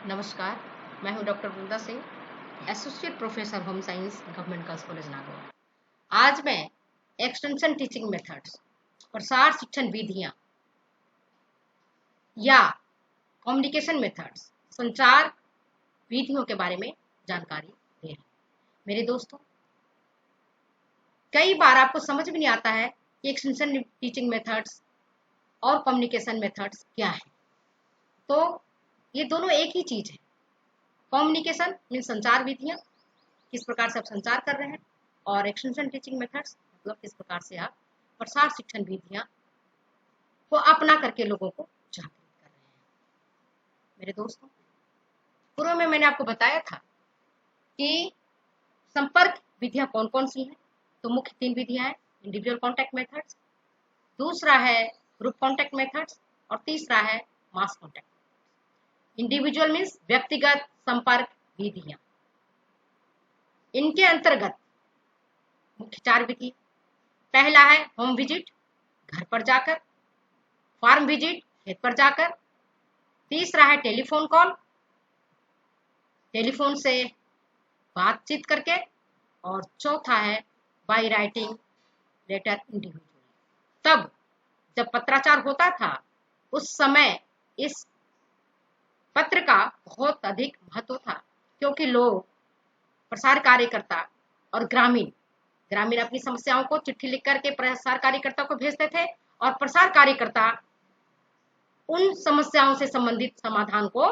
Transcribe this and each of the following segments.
नमस्कार, मैं हूं doctor Vrinda Singh, associate professor home science, government girls college Nagaur. आज मैं एक्सटेंशन टीचिंग मेथड्स, प्रसार शिक्षण विधियां या कम्युनिकेशन मेथड्स, संचार विधियों के बारे में जानकारी दे रही हूं। मेरे दोस्तों, कई बार आपको समझ में नहीं आता है कि एक्सटेंशन टीचिंग मेथड्स और कम्युनिकेशन मेथड्स क्या है। तो ये दोनों एक ही चीज है। कम्युनिकेशन मीन संचार विधियां, किस प्रकार से आप संचार कर रहे हैं, और एक्सटेंशन टीचिंग मेथड्स मतलब किस प्रकार से आप प्रसार शिक्षण विधियां को अपना करके लोगों को जागरूक कर रहे हैं। मेरे दोस्तों, पूर्व में मैंने आपको बताया था कि संपर्क विधियां कौन कौन सी हैं। तो मुख्य 3 विधियां हैं। इंडिविजुअल कॉन्टैक्ट मेथड्स, दूसरा है ग्रुप कॉन्टैक्ट मेथड्स, और तीसरा है मास कॉन्टैक्ट। इंडिविजुअल मीन्स व्यक्तिगत संपर्क विधियां। इनके अंतर्गत मुख्य 4 विधि। पहला है होम विजिट, घर पर जाकर। फार्म विजिट, खेत पर जाकर। तीसरा है टेलीफोन कॉल, टेलीफोन से बातचीत करके। और चौथा है बाय राइटिंग लेटर इंडिविजुअली। तब जब पत्राचार होता था उस समय इस पत्र का बहुत अधिक महत्व था, क्योंकि लोग प्रसार कार्यकर्ता और ग्रामीण अपनी समस्याओं को चिट्ठी लिख करके प्रसार कार्यकर्ता को भेजते थे, और प्रसार कार्यकर्ता उन समस्याओं से संबंधित समाधान को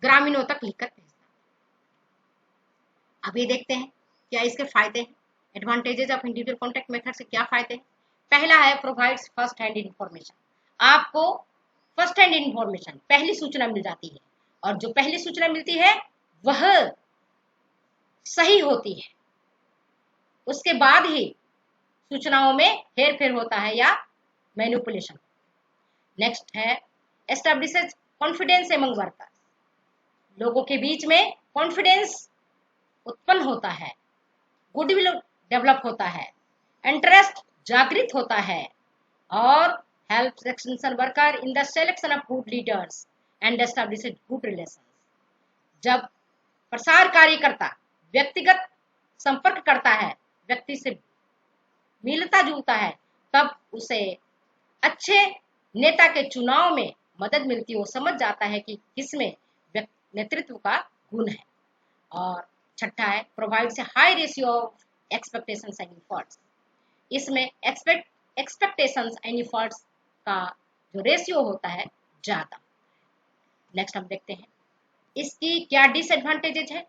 ग्रामीणों तक लिखकर भेजता। अब ये देखते हैं क्या इसके फायदे हैं। Advantages of individual contact method से क्या फायदे हैं। पहला है प्रोवाइड्स फर्स्ट हैंड इंफॉर्मेशन। आपको फर्स्ट हैंड इंफॉर्मेशन, पहली सूचना मिल जाती है, और जो पहली सूचना मिलती है वह सही होती है। उसके बाद ही सूचनाओं में हेर फेर होता है या मैनिपुलेशन। नेक्स्ट है एस्टैब्लिशेस कॉन्फिडेंस एमंग वर्कर्स। लोगों के बीच में कॉन्फिडेंस उत्पन्न होता है, गुडविल डेवलप होता है, इंटरेस्ट जागृत होता है, और helps extension worker in the selection of good leaders and establishes good relations. जब प्रसार कार्यकर्ता व्यक्तिगत संपर्क करता है, व्यक्ति से मिलता जुलता है, तब उसे अच्छे नेता के चुनाव में मदद मिलती है। वो समझ जाता है कि किसमें नेतृत्व का गुण है। और छठा है provides high ratio of expectations and efforts. इसमें एक्सपेक्टेशंस एंड एफर्ट्स का जो रेशियो होता है ज्यादा। नेक्स्ट हम देखते हैं इसकी क्या डिसएडवांटेजेस है।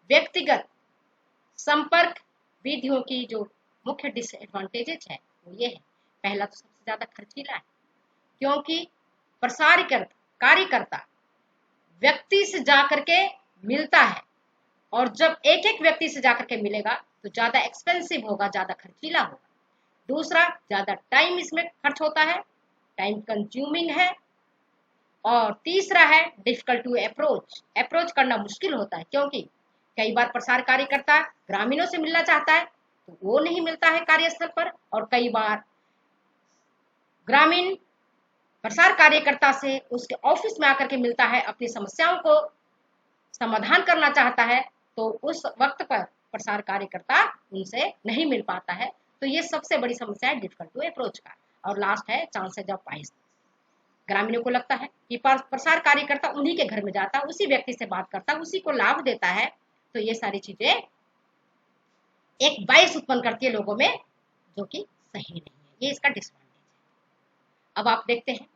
व्यक्तिगत संपर्क विधियों की जो मुख्य डिसएडवांटेजेस है वो ये है। पहला तो सबसे ज्यादा खर्चीला है, क्योंकि प्रसार कार्यकर्ता व्यक्ति से जाकर के मिलता है, और जब एक एक व्यक्ति से जाकर के मिलेगा तो ज्यादा एक्सपेंसिव होगा, ज्यादा खर्चीला होगा। दूसरा, ज्यादा टाइम इसमें खर्च होता है, टाइम कंज्यूमिंग है। और तीसरा है डिफिकल्ट टू अप्रोच करना मुश्किल होता है, क्योंकि कई बार प्रसार कार्यकर्ता ग्रामीणों से मिलना चाहता है तो वो नहीं मिलता है कार्यस्थल पर, और कई बार ग्रामीण प्रसार कार्यकर्ता से उसके ऑफिस में आकर के मिलता है, अपनी समस्याओं को समाधान करना चाहता है, तो उस वक्त पर प्रसार कार्यकर्ता उनसे नहीं मिल पाता है। तो ये सबसे बड़ी समस्या है डिफिकल्ट टू अप्रोच का। और लास्ट है चांसेज ऑफ बाइस। ग्रामीणों को लगता है कि प्रसार कार्यकर्ता उन्हीं के घर में जाता, उसी व्यक्ति से बात करता, उसी को लाभ देता है। तो ये सारी चीजें एक बाइस उत्पन्न करती है लोगों में, जो कि सही नहीं है। ये इसका डिसएडवांटेज है। अब आप देखते हैं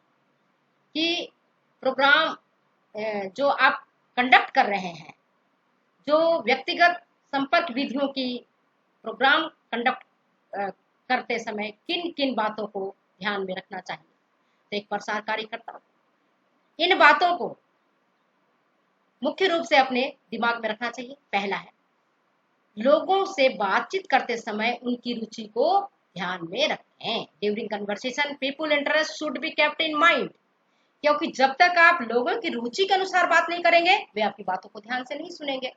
कि प्रोग्राम जो आप कंडक्ट कर रहे हैं, जो व्यक्तिगत संपर्क विधियों की प्रोग्राम कंडक्ट करते समय किन किन बातों को ध्यान में रखना चाहिए। तो एक प्रसार कार्यकर्ता इन बातों को मुख्य रूप से अपने दिमाग में रखना चाहिए। पहला है लोगों से बातचीत करते समय उनकी रुचि को ध्यान में रखें। During conversation people interest should be kept in mind, क्योंकि जब तक आप लोगों की रुचि के अनुसार बात नहीं करेंगे, वे आपकी बातों को ध्यान से नहीं सुनेंगे,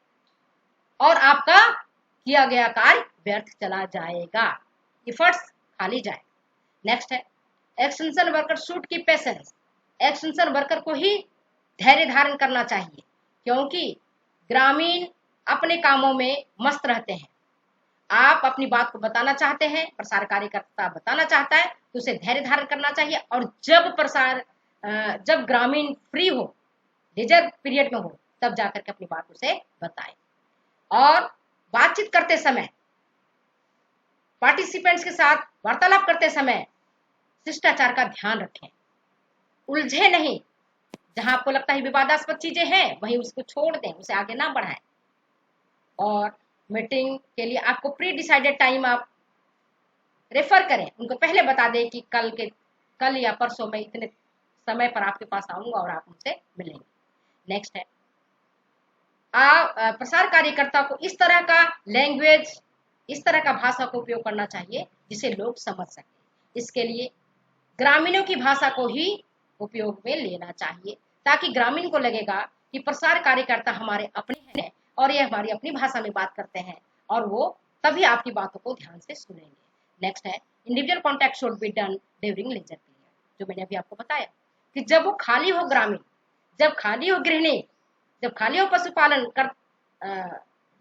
और आपका किया गया कार्य व्यर्थ चला जाएगा, एफर्ट्स खाली जाए। नेक्स्ट है एक्सटेंशन वर्कर शुड की पेशेंस। एक्सटेंशन वर्कर को ही धैर्य धारण करना चाहिए, क्योंकि ग्रामीण अपने कामों में मस्त रहते हैं। आप अपनी बात को बताना चाहते हैं, प्रसार कार्यकर्ता बताना चाहता है, तो उसे धैर्य धारण करना चाहिए। और जब ग्रामीण फ्री हो, रिजर्व पीरियड में हो, तब जाकर के अपनी बात उसे बताएं। और बातचीत करते समय, पार्टिसिपेंट्स के साथ वार्तालाप करते समय शिष्टाचार का ध्यान रखें, उलझे नहीं। जहां आपको लगता है विवादास्पद चीजें हैं, वहीं उसको छोड़ दें, उसे आगे ना बढ़ाएं। और मीटिंग के लिए आपको प्री डिसाइडेड टाइम आप रेफर करें, उनको पहले बता दें कि कल या परसों में इतने समय पर आपके पास आऊंगा और आप उनसे मिलेंगे। नेक्स्ट है, प्रसार कार्यकर्ता को इस तरह का लैंग्वेज, इस तरह का भाषा का उपयोग करना चाहिए जिसे लोग समझ सके। इसके लिए ग्रामीणों की भाषा को ही उपयोग में लेना चाहिए, ताकि ग्रामीण को लगेगा कि प्रसार कार्यकर्ता हमारे अपने हैं और ये हमारी अपनी भाषा में बात करते हैं, और वो तभी आपकी बातों को ध्यान से सुनेंगे। नेक्स्ट है, individual contact should be done during leisure period, जो मैंने अभी आपको बताया कि जब वो खाली हो ग्रामीण, जब खाली हो गृहिणी, जब खाली हो पशुपालन कर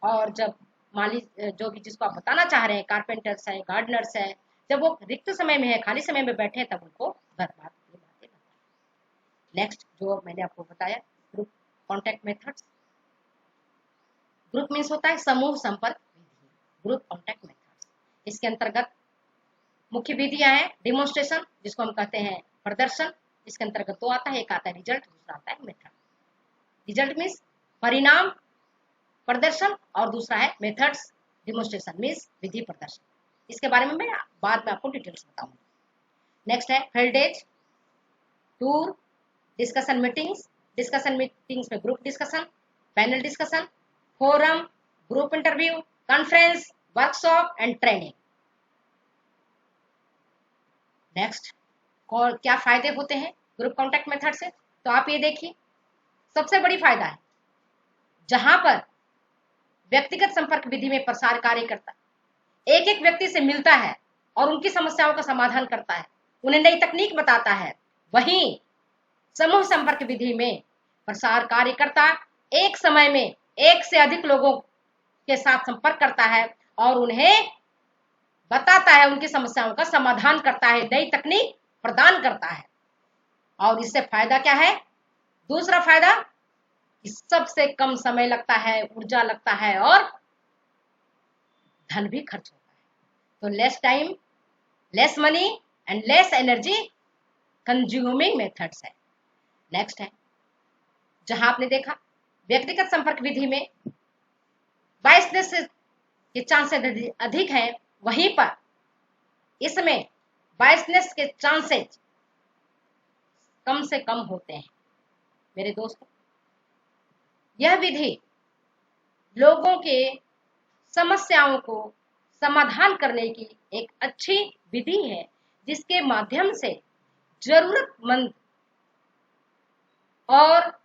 और जब माली जो भी जिसको आप बताना चाह रहे हैं, कारपेंटर्स है, गार्डनर्स है, जब वो रिक्त समय में है, खाली समय में बैठे, तब उनको बातें बताएं। नेक्स्ट जो मैंने आपको बताया, group contact methods. Group means होता है समूह संपर्क विधि, ग्रुप कॉन्टैक्ट मेथड्स। इसके अंतर्गत मुख्य विधियां हैं डिमोन्स्ट्रेशन, जिसको हम कहते हैं प्रदर्शन, इसके अंतर्गत दो आता है, एक आता है रिजल्ट, दूसरा आता है मेथड। रिजल्ट मीन्स परिणाम प्रदर्शन, और दूसरा है मेथड्स डिमोन्स्ट्रेशन मीन्स विधि प्रदर्शन। इसके बारे में मैं बाद में आपको डिटेल्स बताऊंगा। नेक्स्ट है field days, tour, discussion meetings. Discussion meetings में group discussion, panel discussion, forum, group interview, conference, workshop and training. Next, क्या फायदे होते हैं ग्रुप कॉन्टैक्ट मेथड से, तो आप ये देखिए, सबसे बड़ी फायदा है जहां पर व्यक्तिगत संपर्क विधि में प्रसार कार्यकर्ता एक एक व्यक्ति से मिलता है और उनकी समस्याओं का समाधान करता है, उन्हें नई तकनीक बताता है। वहीं समूह संपर्क विधि में प्रसार कार्यकर्ता एक समय में एक से अधिक लोगों के साथ संपर्क करता है और उन्हें बताता है, उनकी समस्याओं का समाधान करता है, नई तकनीक प्रदान करता है। और इससे फायदा क्या है? दूसरा फायदा, सबसे कम समय लगता है, ऊर्जा लगता है और धन भी खर्च होता है। तो less time, less money and less energy consuming methods है। नेक्स्ट है, जहां आपने देखा व्यक्तिगत संपर्क विधि में बायसनेस के चांसेस अधिक है, वहीं पर इसमें बायसनेस के चांसेस कम से कम होते हैं। मेरे दोस्तों, यह विधि लोगों के समस्याओं को समाधान करने की एक अच्छी विधि है, जिसके माध्यम से जरूरतमंद और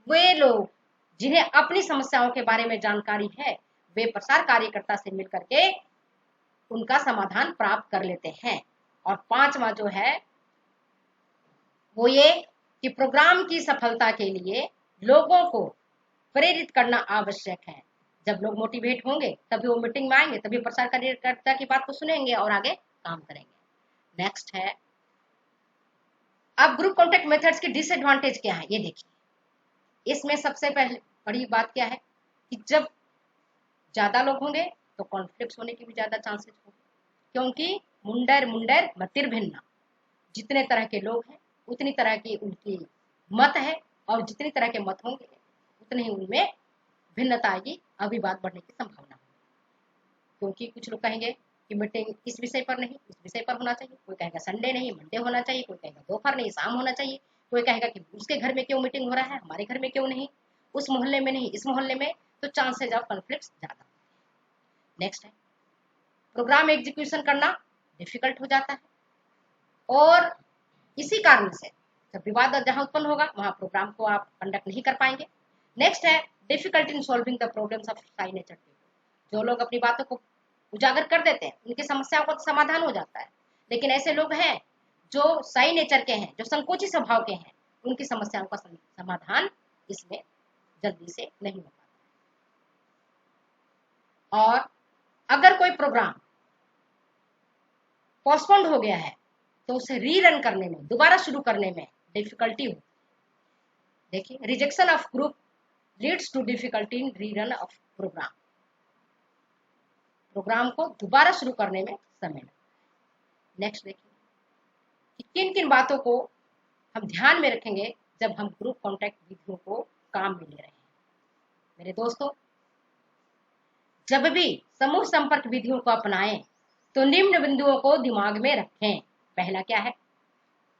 वे लोग जिन्हें अपनी समस्याओं के बारे में जानकारी है, वे प्रसार कार्यकर्ता से मिलकर के उनका समाधान प्राप्त कर लेते हैं। और पांचवा जो है वो ये कि प्रोग्राम की सफलता के लिए लोगों को प्रेरित करना आवश्यक है। जब लोग मोटिवेट होंगे तभी वो मीटिंग में आएंगे, तभी प्रसार कार्यकर्ता की बात को सुनेंगे और आगे काम करेंगे। नेक्स्ट है, अब ग्रुप कॉन्टैक्ट मेथड्स की डिसएडवांटेज क्या है ये देखिए। इसमें सबसे पहले बड़ी बात क्या है कि जब ज्यादा लोग होंगे तो कॉन्फ्लिक्ट होने की भी ज्यादा चांसेस होंगे, क्योंकि मुंडर मुंडर मतिर भिन्ना, जितने तरह के लोग हैं उतनी तरह की उनकी मत है, और जितनी तरह के मत होंगे उतने ही उनमें भिन्नता आएगी, अविवाद बढ़ने की संभावना है। क्योंकि कुछ लोग कहेंगे कि मीटिंग इस विषय पर नहीं, उस विषय पर होना चाहिए, कोई कहेगा संडे नहीं मंडे होना चाहिए, कोई कहेगा दोपहर नहीं शाम होना चाहिए, कोई कहेगा कि उसके घर में क्यों मीटिंग हो रहा है, हमारे घर में क्यों नहीं, उस मोहल्ले में नहीं इस मोहल्ले में, तो चांसेज ऑफ कॉन्फ्लिक्ट ज्यादा। नेक्स्ट है, प्रोग्राम एग्जीक्यूशन करना डिफिकल्ट हो जाता है, और इसी कारण से जब विवाद जहां उत्पन्न होगा वहां प्रोग्राम को आप कंडक्ट नहीं कर पाएंगे। नेक्स्ट है, difficult in solving the problems of शाई नेचर पीपल। जो लोग अपनी बातों को उजागर कर देते हैं, उनकी समस्याओं का समाधान हो जाता है, लेकिन ऐसे लोग हैं जो साई नेचर के हैं, जो संकोची स्वभाव के हैं, उनकी समस्याओं का समाधान इसमें जल्दी से नहीं हो पाता। और अगर कोई प्रोग्राम पोस्टपोन्ड हो गया है तो उसे रीरन करने में, दोबारा शुरू करने में डिफिकल्टी होती है। देखिए, rejection of group leads to difficulty in rerun of program. Program को दोबारा शुरू करने में समय लगता है। नेक्स्ट देखिए कि किन किन बातों को हम ध्यान में रखेंगे जब हम ग्रुप कॉन्टैक्ट विधियों को काम में ले रहे हैं। मेरे दोस्तों, जब भी समूह संपर्क विधियों को अपनाएं तो निम्न बिंदुओं को दिमाग में रखें। पहला क्या है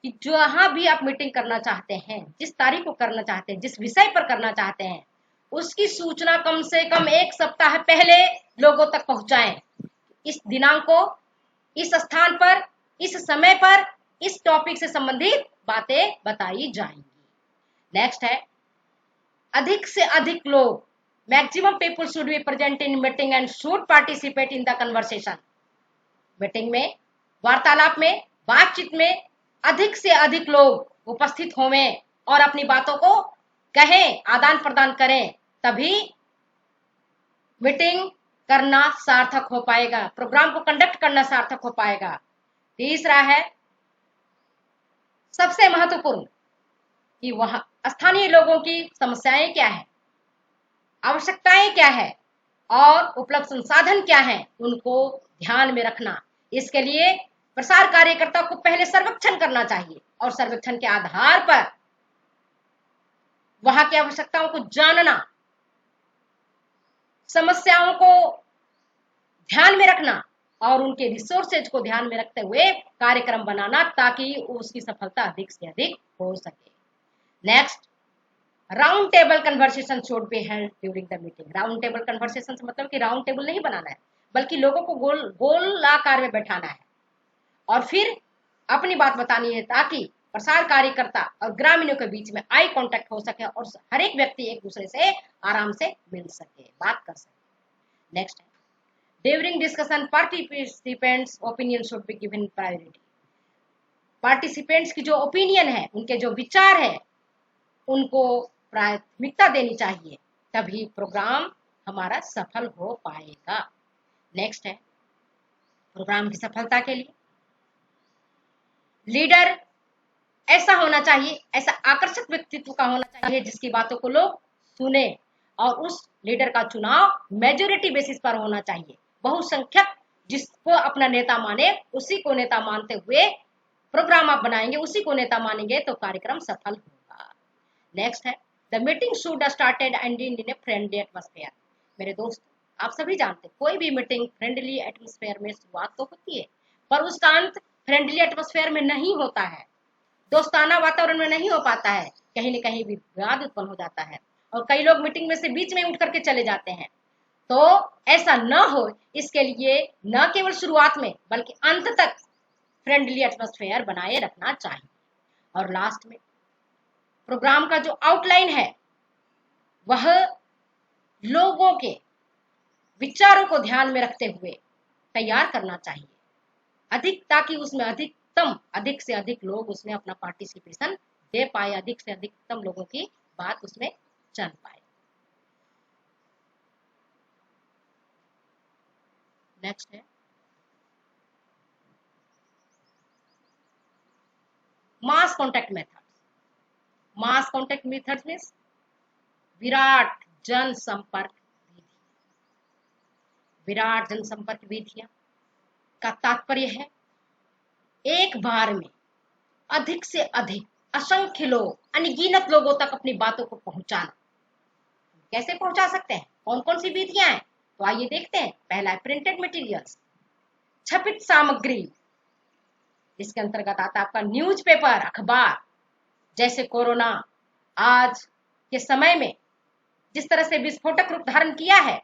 कि जहां भी आप मीटिंग करना चाहते हैं, जिस तारीख को करना चाहते हैं, जिस विषय पर करना चाहते हैं, उसकी सूचना कम से कम 1 सप्ताह पहले लोगों तक पहुंचाएं। इस दिनांक को, इस स्थान पर, इस समय पर, इस टॉपिक से संबंधित बातें बताई जाएंगी। नेक्स्ट है, अधिक से अधिक लोग, maximum people should be present in meeting and should participate in the conversation. Meeting में, वार्तालाप में, बातचीत में अधिक से अधिक लोग उपस्थित होवें और अपनी बातों को कहें, आदान प्रदान करें, तभी मीटिंग करना सार्थक हो पाएगा, प्रोग्राम को कंडक्ट करना सार्थक हो पाएगा। तीसरा है, सबसे महत्वपूर्ण, कि वहां स्थानीय लोगों की समस्याएं क्या है, आवश्यकताएं क्या है और उपलब्ध संसाधन क्या है, उनको ध्यान में रखना। इसके लिए प्रसार कार्यकर्ता को पहले सर्वेक्षण करना चाहिए और सर्वेक्षण के आधार पर वहां की आवश्यकताओं को जानना, समस्याओं को ध्यान में रखना और उनके रिसोर्सेज को ध्यान में रखते हुए कार्यक्रम बनाना, ताकि उसकी सफलता अधिक से अधिक हो सके। Next, round table conversation should be held during the meeting. Round table conversation से मतलब कि राउंड टेबल नहीं बनाना है, बल्कि लोगों को गोल आकार में बैठाना है और फिर अपनी बात बतानी है, ताकि प्रसार कार्यकर्ता और ग्रामीणों के बीच में आई कांटेक्ट हो सके और हर एक व्यक्ति एक दूसरे से आराम से मिल सके, बात कर सके। नेक्स्ट है, during discussion participants opinion should be given priority. Participants की जो ओपिनियन है, उनके जो विचार है, उनको प्राथमिकता देनी चाहिए, तभी प्रोग्राम हमारा सफल हो पाएगा। नेक्स्ट है, प्रोग्राम की सफलता के लिए लीडर ऐसा होना चाहिए, ऐसा आकर्षक व्यक्तित्व का होना चाहिए जिसकी बातों को लोग सुने, और उस लीडर का चुनाव मेजोरिटी बेसिस पर होना चाहिए। बहुसंख्यक जिसको अपना नेता माने, उसी को नेता मानते हुए प्रोग्राम आप बनाएंगे, उसी को नेता मानेंगे तो कार्यक्रम सफल होगा। नेक्स्ट है, the meeting should started and in a friendly atmosphere. मेरे दोस्त, आप सभी जानते हैं कोई भी मीटिंग फ्रेंडली एटमॉस्फेयर में शुरुआत तो होती है, पर उसका अंत फ्रेंडली एटमॉस्फेयर में नहीं होता है, दोस्ताना वातावरण में नहीं हो पाता है, कहीं न कहीं विवाद उत्पन्न हो जाता है और कई लोग मीटिंग में से बीच में उठ करके चले जाते हैं। तो ऐसा न हो, इसके लिए न केवल शुरुआत में बल्कि अंत तक फ्रेंडली एटमॉस्फेयर बनाए रखना चाहिए। और लास्ट में प्रोग्राम का जो आउटलाइन है वह लोगों के विचारों को ध्यान में रखते हुए तैयार करना चाहिए, ताकि उसमें अधिक से अधिक लोग उसमें अपना पार्टिसिपेशन दे पाए, अधिक से अधिकतम लोगों की बात उसमें चल पाए। नेक्स्ट है, मास कॉन्टैक्ट मेथड। मास कॉन्टैक्ट मेथड मीन्स विराट जनसंपर्क विधि। विराट जनसंपर्क विधियां का तात्पर्य है एक बार में अधिक से अधिक असंख्य लोग, अनगिनत लोगों तक अपनी बातों को पहुंचाना। कैसे पहुंचा सकते हैं, कौन कौन सी विधियां हैं, तो आइए देखते हैं। पहला है प्रिंटेड मटेरियल्स, छपित सामग्री, इसके अंतर्गत आता है आपका न्यूज़पेपर, अखबार। जैसे कोरोना आज के समय में जिस तरह से विस्फोटक रूप धारण किया है,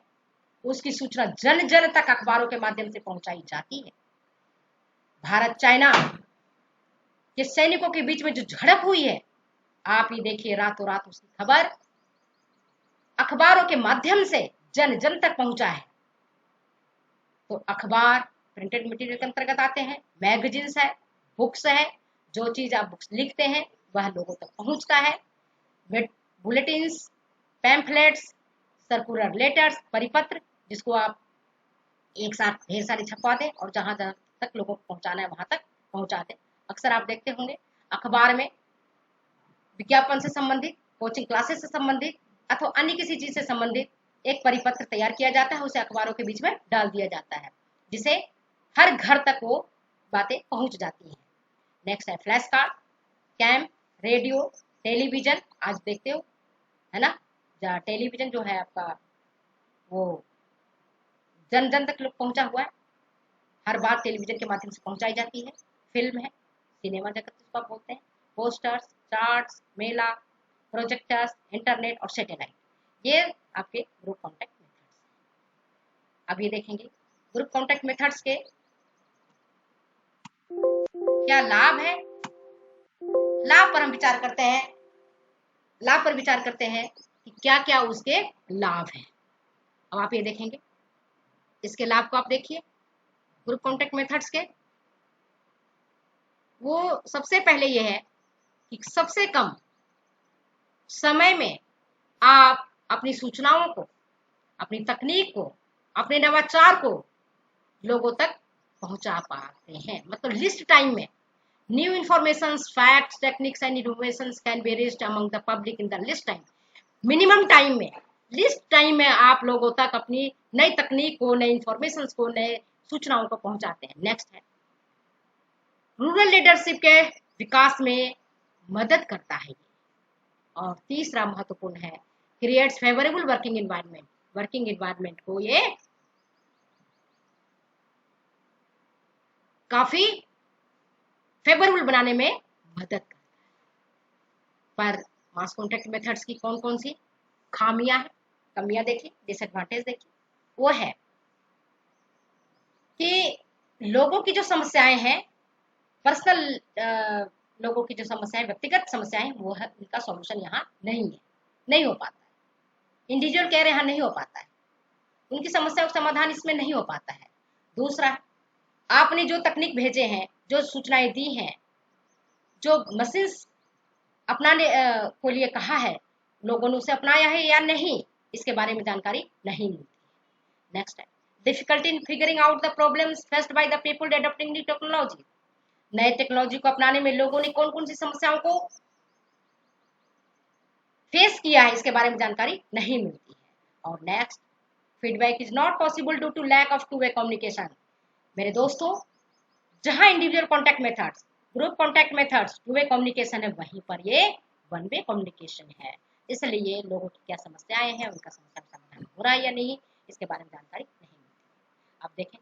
उसकी सूचना जन जन तक अखबारों के माध्यम से पहुंचाई जाती है। भारत चाइना के सैनिकों के बीच में जो झड़प हुई है, आप ही देखिए, रातों रात उसकी खबर अखबारों के माध्यम से जन जन तक पहुंचा है। तो अखबार प्रिंटेड मटेरियल के अंतर्गत आते हैं। मैगजीन्स है, बुक्स है, जो चीज आप बुक्स लिखते हैं वह लोगों तक पहुंचता है। बुलेटिन्स, पैम्फलेट्स, सर्कुलर लेटर्स, परिपत्र, जिसको आप एक साथ ढेर सारे छपवा दें और जहां जहां तक लोगों को पहुंचाना है वहां तक पहुंचा दें। अक्सर आप देखते होंगे अखबार में विज्ञापन से संबंधित, कोचिंग क्लासेस से संबंधित अथवा अन्य किसी चीज से संबंधित एक परिपत्र तैयार किया जाता है, उसे अखबारों के बीच में डाल दिया जाता है, जिसे हर घर तक वो बातें पहुंच जाती हैं। नेक्स्ट है flash card, camp, radio, television, आज देखते हो है ना, टेलीविजन जो है आपका वो जन जन तक लोग पहुंचा हुआ है, हर बात टेलीविजन के माध्यम से पहुंचाई जाती है। फिल्म है, सिनेमा जगत जिसको आप बोलते हैं, पोस्टर्स, चार्ट्स, मेला, प्रोजेक्टर्स, इंटरनेट और सैटेलाइट, ये आपके ग्रुप कॉन्टैक्ट मेथड्स। अब ये देखेंगे ग्रुप कॉन्टैक्ट मेथड्स के क्या लाभ है। लाभ पर हम विचार करते हैं, लाभ पर विचार करते हैं कि क्या क्या उसके लाभ हैं। अब आप ये देखेंगे, इसके लाभ को आप देखिए ग्रुप कॉन्टैक्ट मेथड्स के। वो सबसे पहले ये है कि सबसे कम समय में आप अपनी सूचनाओं को, अपनी तकनीक को, अपने नवाचार को लोगों तक पहुंचा पाते हैं। मतलब लिस्ट टाइम में new information, facts, techniques and innovations can be reached among the public in the list time. Minimum time में, लिस्ट टाइम में आप लोगों तक अपनी नई तकनीक को, नई इंफॉर्मेशन को, नए सूचनाओं को पहुंचाते हैं। नेक्स्ट है रूरल लीडरशिप के विकास में मदद करता है। और तीसरा महत्वपूर्ण है creates favourable working environment. Working environment को ये काफी फेवरेबल बनाने में मदद करता है। पर मास कॉन्टैक्ट मेथड्स की कौन कौन सी खामियां हैं, कमियां देखिए, डिसएडवांटेज देखिए। वो है कि लोगों की जो समस्याएं हैं, पर्सनल लोगों की जो समस्याएं, व्यक्तिगत समस्याएं, वो है उनका सॉल्यूशन यहाँ नहीं है, नहीं हो पाता है। इंडिविजुअल केयर यहाँ नहीं हो पाता है, उनकी समस्याओं का समाधान इसमें नहीं हो पाता है। दूसरा, आपने जो तकनीक भेजे हैं, जो सूचनाएं दी हैं, जो मशीन अपनाने को लिए कहा है, लोगों ने उसे अपनाया है या नहीं, इसके बारे में जानकारी नहीं मिलती है। नेक्स्ट है difficulty in figuring out the problems faced by the people developing new technology. नए टेक्नोलॉजी को अपनाने में लोगों ने कौन कौन सी समस्याओं को फेस किया है, इसके बारे में जानकारी नहीं मिलती है। और next, feedback is not possible due to lack of two way communication. मेरे दोस्तों, जहां individual contact methods, group contact methods two way communication है, वहीं पर ये वन वे कम्युनिकेशन है। इसलिए लोगों की क्या समस्याएं हैं, उनका समस्या का समाधान हो रहा है या नहीं, इसके बारे में जानकारी नहीं मिलती। अब देखें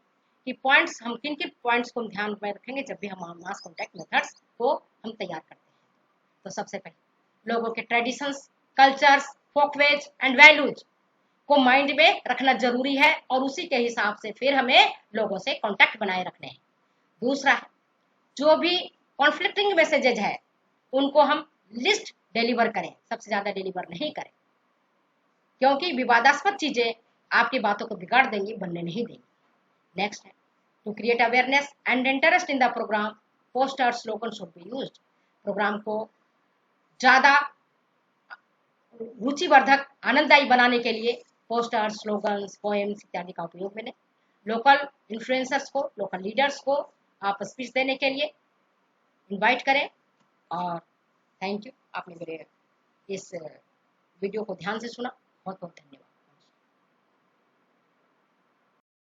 कि पॉइंट्स, हम किन किन पॉइंट्स को ध्यान में रखेंगे जब भी हम मास कॉन्टैक्ट मेथड्स को हम तैयार करते हैं। तो सबसे पहले लोगों के traditions, cultures, Folkways and values को माइंड में रखना जरूरी है, और उसी के हिसाब से फिर हमें लोगों से कॉन्टैक्ट बनाए रखने हैं। दूसरा है जो भी कॉन्फ्लिक्टिंग मैसेजेज है उनको हम लिस्ट डिलीवर करें, सबसे ज्यादा डिलीवर नहीं करें, क्योंकि विवादास्पद चीजें आपकी बातों को बिगाड़ देंगी, बनने नहीं देंगी। नेक्स्ट है to create awareness and interest in the program, poster, slogan should be used. Program को ज्यादा रुचिवर्धक, आनंददायी बनाने के लिए पोस्टर, स्लोगन्स, पोएम्स इत्यादि का उपयोग करें। लोकल इन्फ्लुएंसर्स को, लोकल लीडर्स को आप स्पीच देने के लिए इनवाइट करें। और थैंक यू, आपने मेरे इस वीडियो को ध्यान से सुना, बहुत बहुत धन्यवाद।